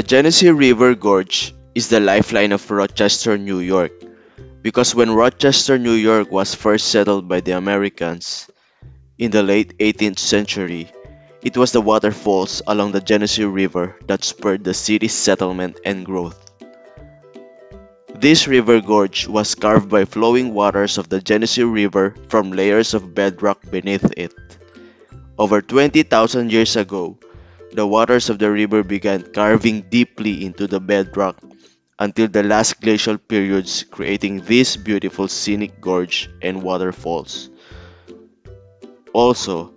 The Genesee River Gorge is the lifeline of Rochester, New York, because when Rochester, New York was first settled by the Americans in the late 18th century, it was the waterfalls along the Genesee River that spurred the city's settlement and growth. This river gorge was carved by flowing waters of the Genesee River from layers of bedrock beneath it. Over 20,000 years ago, the waters of the river began carving deeply into the bedrock until the last glacial periods, creating this beautiful scenic gorge and waterfalls. Also,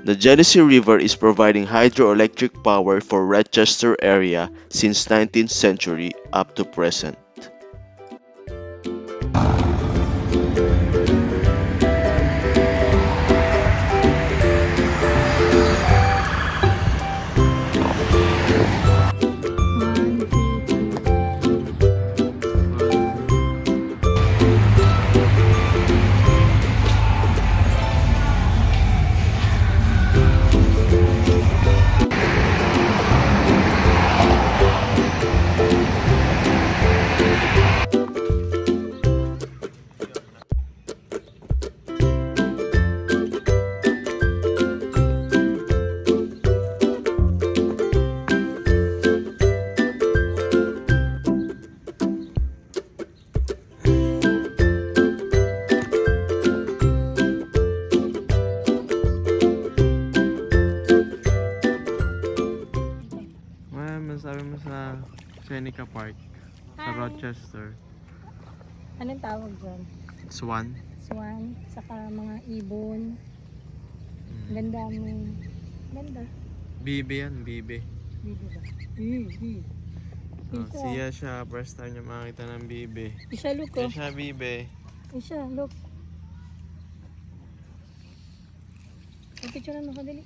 the Genesee River is providing hydroelectric power for Rochester area since 19th century up to present. Sabi mo sa Seneca Park sa Rochester. Anong tawag dyan? Swan? Swan, saka mga ibon. Ganda mo. Ganda. Bibe yan, bibe. Bibe ba? Siya siya, first time niya makakita ng bibe. Isha, look ko. Siya, bibe. Isha, look. Picturean mo ka, dali.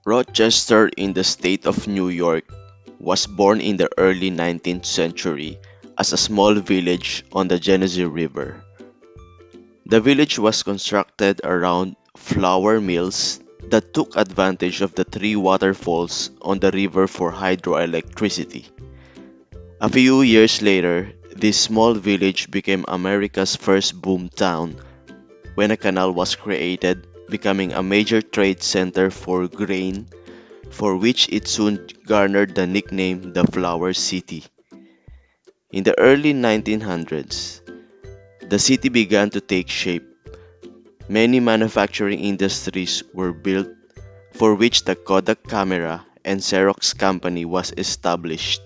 Rochester in the state of New York was born in the early 19th century as a small village on the Genesee River. The village was constructed around flour mills that took advantage of the three waterfalls on the river for hydroelectricity. A few years later, this small village became America's first boomtown when a canal was created, becoming a major trade center for grain, for which it soon garnered the nickname the Flour City. In the early 1900s, the city began to take shape. Many manufacturing industries were built, for which the Kodak camera and Xerox company was established.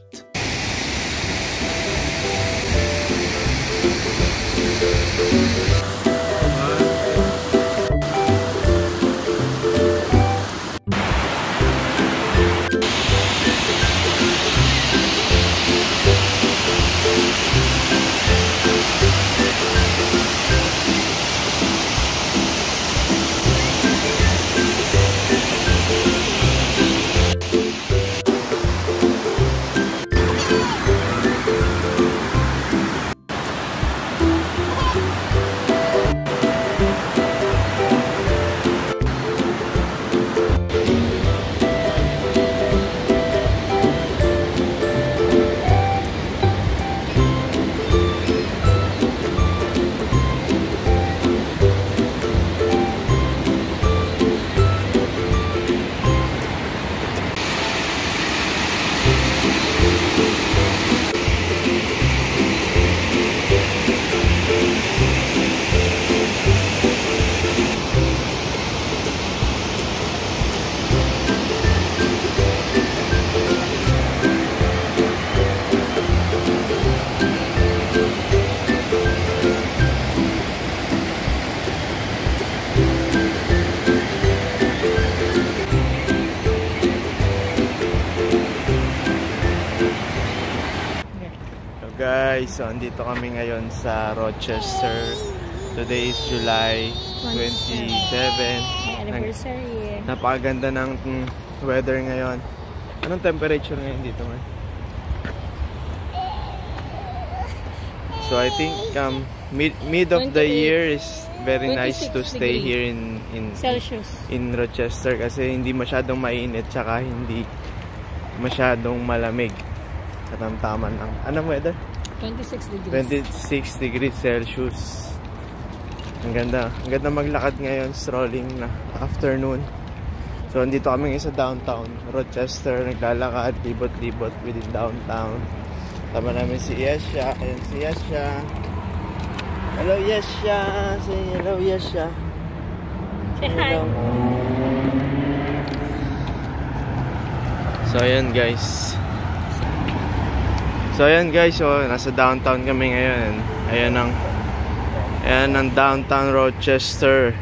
guys, so andito kami ngayon sa Rochester. Today is July 27. Anniversary. Napakaganda ng weather ngayon. Anong temperature ngayon dito man? So I think mid of the year is very nice to stay here in Celsius. In Rochester kasi hindi masyadong mainit tsaka hindi masyadong malamig. Katamtaman lang. Anong weather? 26 degrees. 26 degrees Celsius. Ang ganda. Ang ganda maglakad ngayon, strolling na afternoon. So, andito kami ngayon sa downtown Rochester. Naglalakad, libot-libot within downtown. Tama namin si Yesha. Ayan si Yesha. Hello, Yesha. Say hello, Yesha. Say hi. So, ayan guys. So nasa downtown kami ngayon. Ayan ang downtown Rochester.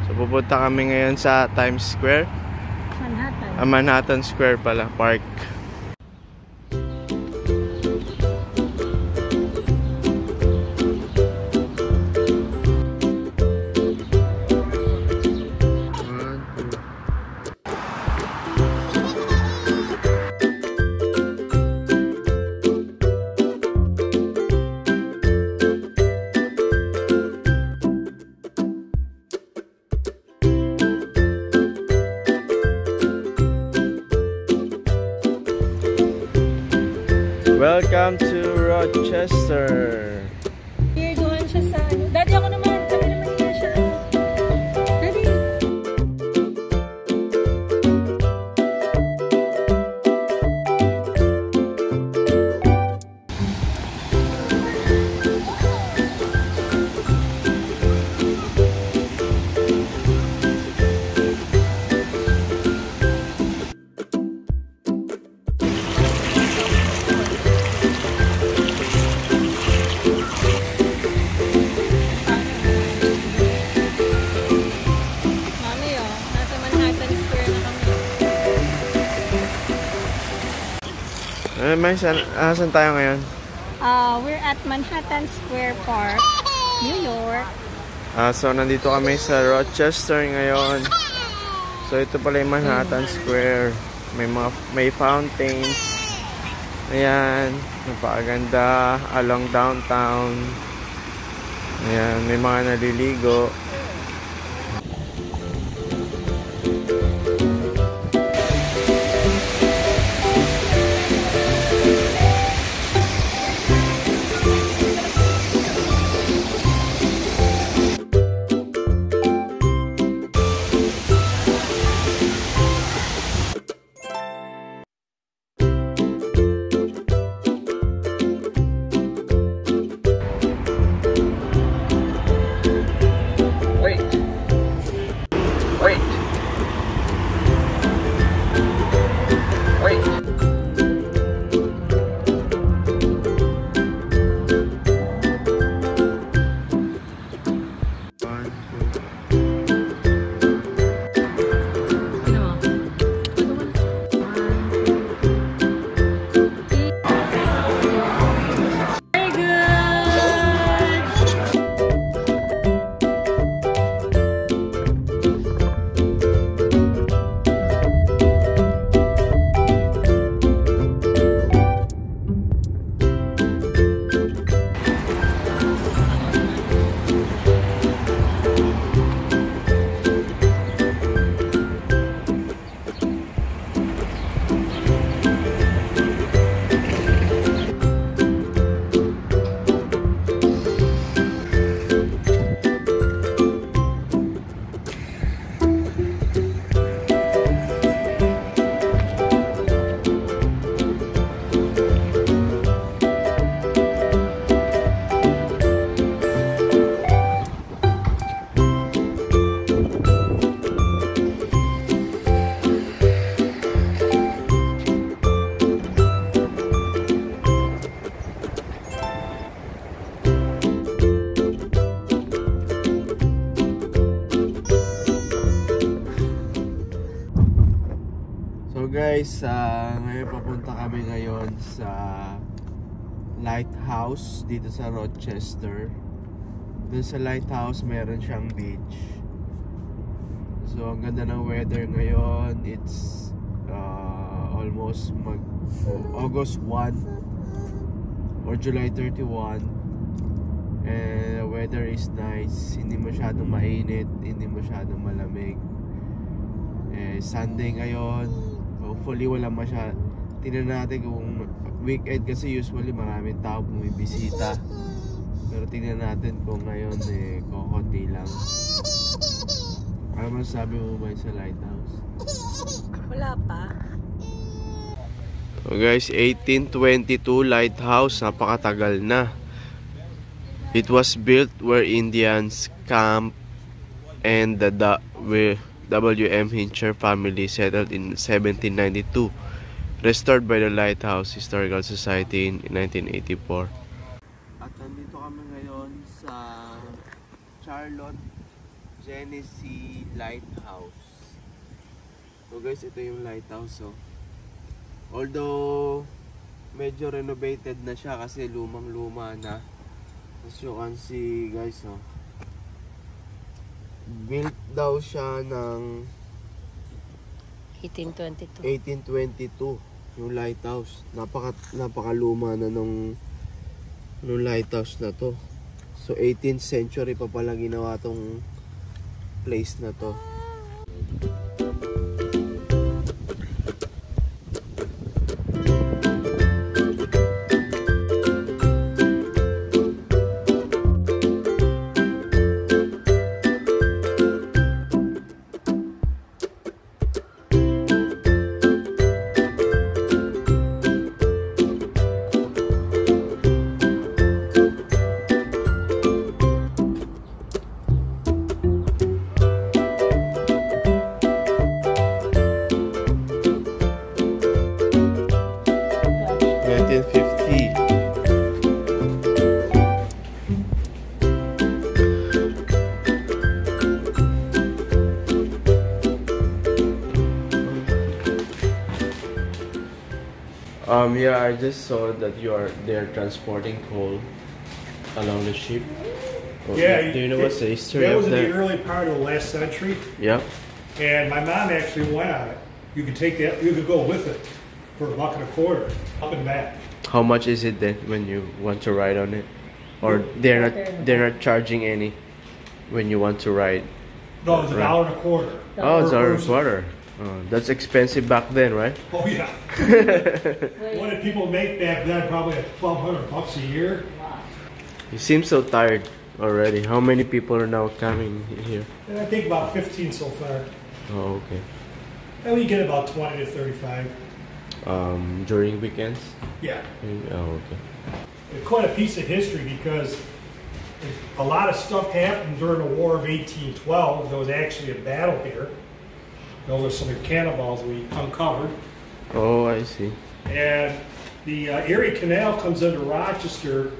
So pupunta kami ngayon sa Times Square. Manhattan Square pala, Park. Welcome to Rochester. Here, doon siya sa ano. Daddy, ako naman. Kami naman niya siya. Daddy. Saan tayo ngayon? We're at Manhattan Square Park, New York. So nandito kami sa Rochester ngayon. So ito pala yung Manhattan Square. May fountains. Ayan, napakaganda along downtown. Ayan, may mga naliligo. guys, ngayon papunta kami ngayon sa lighthouse dito sa Rochester. Dun sa lighthouse meron siyang beach. So ang ganda ng weather ngayon. It's almost August 1 or July 31, and the weather is nice. Hindi masyadong mainit, hindi masyadong malamig. Sunday ngayon, hopefully wala tingnan natin kung weekend, kasi usually maraming tao bumibisita. Pero tingnan natin kung ngayon kukunti lang. Ano masasabi mo ba sa lighthouse? Wala pa. So guys, 1822 lighthouse, napakatagal na. It was built where Indians camped and the W.M. Hincher family settled in 1792. Restored by the Lighthouse Historical Society in 1984. At nandito kami ngayon sa Charlotte Genesee Lighthouse. So guys, ito yung lighthouse. Although medyo renovated na siya kasi lumang-luma na. As you can see guys, built daw siya ng 1822 yung lighthouse. Napakaluma na nung lighthouse na to. So 18th century pa pala ginawa tong place na to. Yeah, I just saw that they're transporting coal along the ship. Yeah. Do you know what's the history that of was that? in the early part of the last century. Yeah. And my mom actually went on it. You could take that, you could go with it for $1.25 up and back. How much is it then when you want to ride on it? Or they're not charging any when you want to ride? No, it was $1.25. Oh, it's per $1.25. Oh, that's expensive back then, right? Oh yeah. What did people make back then? Probably $1,200 a year. You seem so tired already. How many people are now coming here? And I think about 15 so far. Oh, okay. And we get about 20 to 35. During weekends? Yeah. Oh, okay. It's quite a piece of history because a lot of stuff happened during the War of 1812. There was actually a battle here. Those are some of the cannonballs we uncovered. Oh, I see. And the Erie Canal comes into Rochester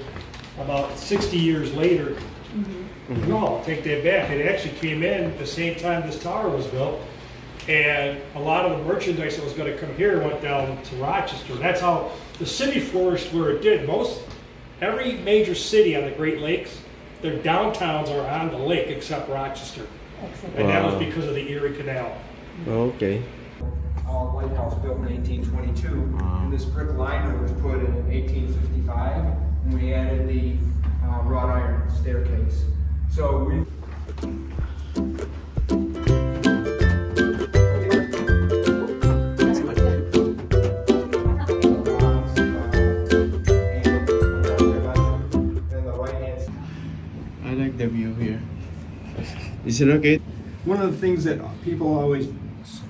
about 60 years later. Mm-hmm. No, take that back. It actually came in the same time this tower was built. And a lot of the merchandise that was going to come here went down to Rochester. That's how the city flourished where it did. Every major city on the Great Lakes, their downtowns are on the lake except Rochester. And that was because of the Erie Canal. Okay. White House built in 1822, and this brick liner was put in 1855, and we added the wrought iron staircase. So we. I like the view here. Is it okay? One of the things that people always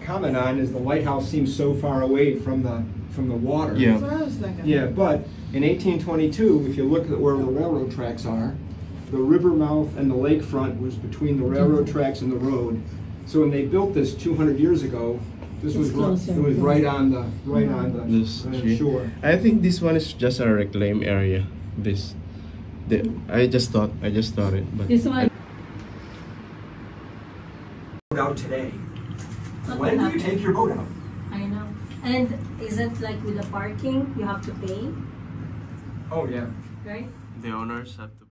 comment on is the lighthouse seems so far away from the water. Yeah. That's what I was thinking. Yeah, but in 1822, if you look at where the railroad tracks are, the river mouth and the lakefront was between the railroad tracks and the road. So when they built this 200 years ago, this was right on the shore. I think this one is just a reclaim area. I just thought it, but This one. Out today. What When do you happened? take your boat out? I know. And isn't like with the parking, you have to pay? Oh, yeah. right? The owners have to